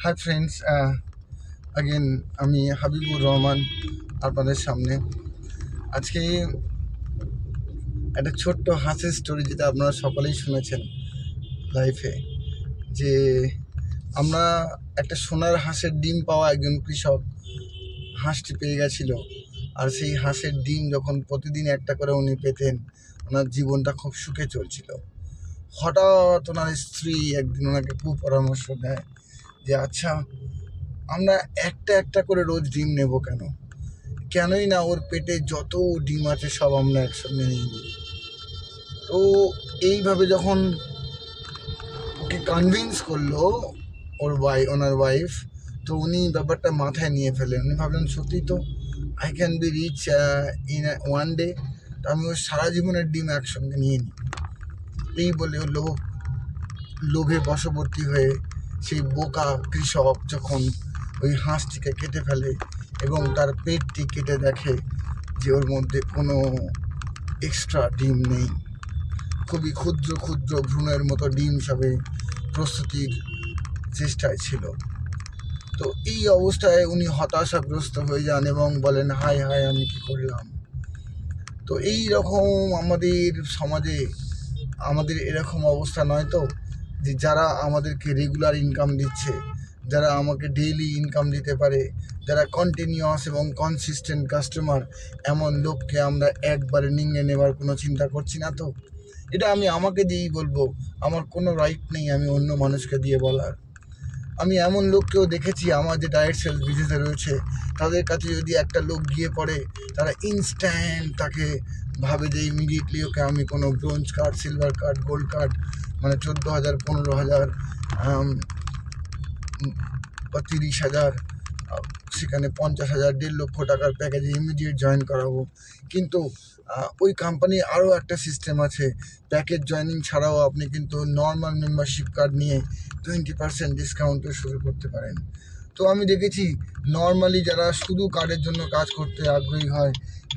Hi friends, again আমি হাবিবুর রহমান আপনাদের সামনে আজকে একটা ছোট্ট হাসির স্টোরি, যেটা আপনারা সকলেই শুনেছেন লাইফে, যে আমরা একটা সোনার হাঁসের ডিম পাওয়া একজন কৃষক হাঁসটি পেয়ে গেছিল। আর সেই হাঁসের ডিম যখন প্রতিদিন একটা করে উনি পেতেন, ওনার জীবনটা খুব সুখে চলছিল। হঠাৎ ওনার স্ত্রী একদিন ওনাকে কুপরামর্শ দেয় যে আচ্ছা, আমরা একটা একটা করে রোজ ডিম নেব কেন? কেনই না ওর পেটে যত ডিম আছে সব আমরা একসঙ্গে নিয়ে নিই। তো এইভাবে যখন ওকে কনভিন্স করলো ওনার ওয়াইফ, তো উনি ব্যাপারটা মাথায় নিয়ে ফেলেন। উনি ভাবলেন সত্যি তো, I can be rich in one day. তো আমি ওর সারা জীবনের ডিম একসঙ্গে নিয়ে নিই। এই বলে লোভে বশবর্তী হয়ে সেই বোকা কৃষক যখন ওই হাঁসটিকে কেটে ফেলে এবং তার পেটটি কেটে দেখে যে ওর মধ্যে কোনো এক্সট্রা ডিম নেই, খুবই ক্ষুদ্র ক্ষুদ্র ভ্রূণের মতো ডিম সবে প্রস্তুতির চেষ্টায় ছিল। তো এই অবস্থায় উনি হতাশাগ্রস্ত হয়ে যান এবং বলেন, হায় হায়, আমি কি করলাম? তো এই রকম আমাদের সমাজে আমাদের এরকম অবস্থা নয় তো, যে যারা আমাদেরকে রেগুলার ইনকাম দিচ্ছে, যারা আমাকে ডেইলি ইনকাম দিতে পারে, যারা কন্টিনিউয়াস এবং কনসিস্টেন্ট কাস্টমার, এমন লোককে আমরা একবারে নিংড়ে নেবার কোনো চিন্তা করছি না তো? এটা আমি আমাকে দিয়েই বলবো, আমার কোনো রাইট নেই আমি অন্য মানুষকে দিয়ে বলার। আমি এমন লোককেও দেখেছি আমার যে ডাইরেক্ট সেলস বিজনেসে রয়েছে, তাদের কাছে যদি একটা লোক গিয়ে পড়ে, তারা ইনস্ট্যান্ট তাকে ভাবে যে ইমিডিয়েটলি ওকে আমি কোনো bronze card, silver card, gold card, মানে 14,000, 15,000 বা 30,000, সেখানে 50,000, 1.5 লক্ষ টাকার প্যাকেজে ইমিডিয়েট জয়েন করাবো। কিন্তু ওই কোম্পানির আরও একটা সিস্টেম আছে, প্যাকেজ জয়েনিং ছাড়াও আপনি কিন্তু নর্মাল মেম্বারশিপ কার্ড নিয়ে 20% ডিসকাউন্টে শুরু করতে পারেন। তো আমি দেখেছি নর্মালি যারা শুধু কার্ডের জন্য কাজ করতে আগ্রহী হয়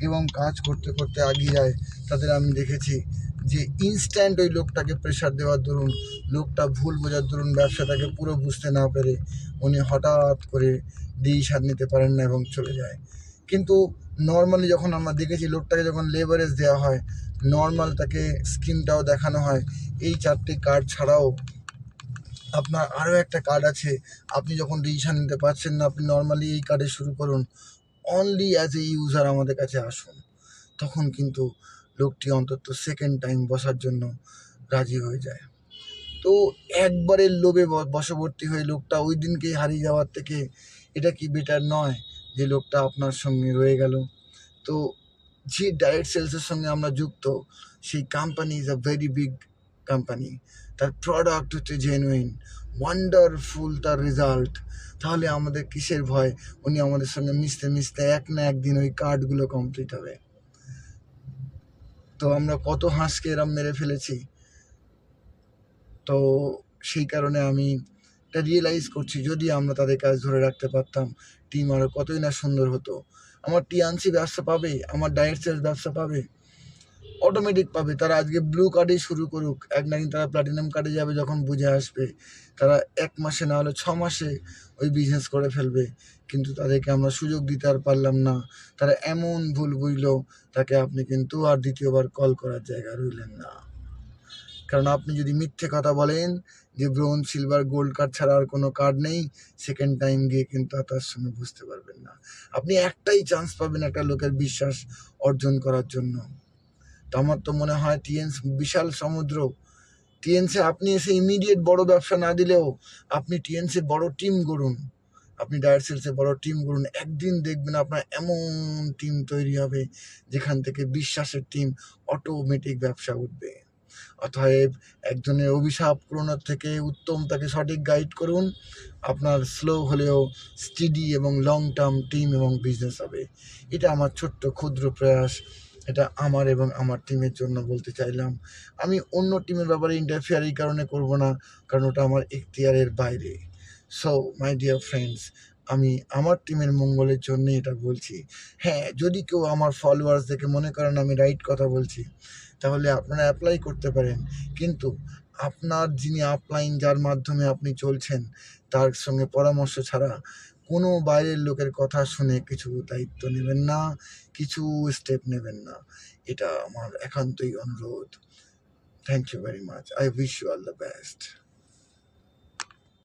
এবং কাজ করতে করতে এগিয়ে যায়, তাদের আমি দেখেছি যে ইনস্ট্যান্ট ওই লোকটাকে প্রেশার দেওয়ার দরুন, লোকটা ভুল বোঝার দরুন, ব্যবসাটাকে পুরো বুঝতে না পেরে উনি হঠাৎ করে ডিসিশন নিতে পারেন না এবং চলে যায়। কিন্তু নর্মালি যখন আমরা দেখেছি লোকটাকে যখন লেভারেজ দেওয়া হয়, নর্মাল তাকে স্কিমটাও দেখানো হয়, এই 4টে কার্ড ছাড়াও আপনার আরও একটা কার্ড আছে, আপনি যখন ডিসিশন নিতে পারছেন না, আপনি নর্মালি এই কার্ডে শুরু করুন, অনলি অ্যাজ এ ইউজার আমাদের কাছে আসুন। তখন কিন্তু লোকটি অন্তত সেকেন্ড টাইম বসার জন্য রাজি হয়ে যায়। তো একবারের লোভে বশবর্তী হয়ে লোকটা ওই দিনকেই হারিয়ে যাওয়ার থেকে এটা কি বেটার নয় যে লোকটা আপনার সঙ্গে রয়ে গেল? তো যে ডাইরেক্ট সেলসের সঙ্গে আমরা যুক্ত, সেই company is a very big company, তার প্রোডাক্ট হচ্ছে জেনুইন, ওয়ান্ডারফুল তার রেজাল্ট, তাহলে আমাদের কিসের ভয়? উনি আমাদের সঙ্গে মিশতে মিশতে এক না একদিন ওই কার্ডগুলো কমপ্লিট হবে। তো আমরা কত হাঁসকে এরম মেরে ফেলেছি। তো সেই কারণে আমি এটা রিয়েলাইজ করছি, যদি আমরা তাদের কাজ ধরে রাখতে পারতাম, টিম আরও কতই না সুন্দর হতো। আমার টিএনসি ব্যবসা পাবে, আমার ডাইরেক্ট সেলস ব্যবসা পাবে, অটোমেটিক পাবে। তারা আজকে ব্লু কার্ডেই শুরু করুক, এক না একদিন তারা প্ল্যাটিনাম কার্ডে যাবে, যখন বুঝে আসবে তারা 1 মাসে না হলে 6 মাসে ওই বিজনেস করে ফেলবে। কিন্তু তাদেরকে আমরা সুযোগ দিতে আর পারলাম না, তারা এমন ভুল বুঝলো, তাকে আপনি কিন্তু আর দ্বিতীয়বার কল করার জায়গা রইলেন না। কারণ আপনি যদি মিথ্যে কথা বলেন যে ব্রোঞ্জ, সিলভার, গোল্ড কার্ড ছাড়া আর কোনো কার্ড নেই, সেকেন্ড টাইম গিয়ে কিন্তু তার সঙ্গে বুঝতে পারবেন না। আপনি একটাই চান্স পাবেন একটা লোকের বিশ্বাস অর্জন করার জন্য। তো আমার তো মনে হয় টিএনস বিশাল সমুদ্র। টিএনসে আপনি এসে ইমিডিয়েট বড় ব্যবসা না দিলেও আপনি টিএনসে বড় টিম গড়ুন, আপনি ডাইরেক্ট সেলসে বড় টিম গড়ুন। একদিন দেখবেন আপনার এমন টিম তৈরি হবে যেখান থেকে বিশ্বাসের টিম, অটোমেটিক ব্যবসা উঠবে। অতএব একজনের অভিশাপ কুড়ানোর থেকে উত্তম তাকে সঠিক গাইড করুন, আপনার স্লো হলেও স্টেডি এবং লং টার্ম টিম এবং বিজনেস হবে। এটা আমার ছোট্ট ক্ষুদ্র প্রয়াস, এটা আমার এবং আমার টিমের জন্য বলতে চাইলাম। আমি অন্য টিমের ব্যাপারে ইন্টারফেয়ার এই কারণে করব না, কারণ ওটা আমার এখতিয়ারের বাইরে। সো মাই ডিয়ার ফ্রেন্ডস, আমি আমার টিমের মঙ্গলের জন্যই এটা বলছি। হ্যাঁ, যদি কেউ আমার ফলোয়ার্স দেখে মনে করেন আমি রাইট কথা বলছি, তাহলে আপনারা অ্যাপ্লাই করতে পারেন। কিন্তু আপনার যিনি আপলাইন, যার মাধ্যমে আপনি চলছেন, তার সঙ্গে পরামর্শ ছাড়া কোনো বাইরের লোকের কথা শুনে কিছু দায়িত্ব নেবেন না, কিছু স্টেপ নেবেন না। এটা আমার একান্তই অনুরোধ। Thank you very much. I wish you all the best.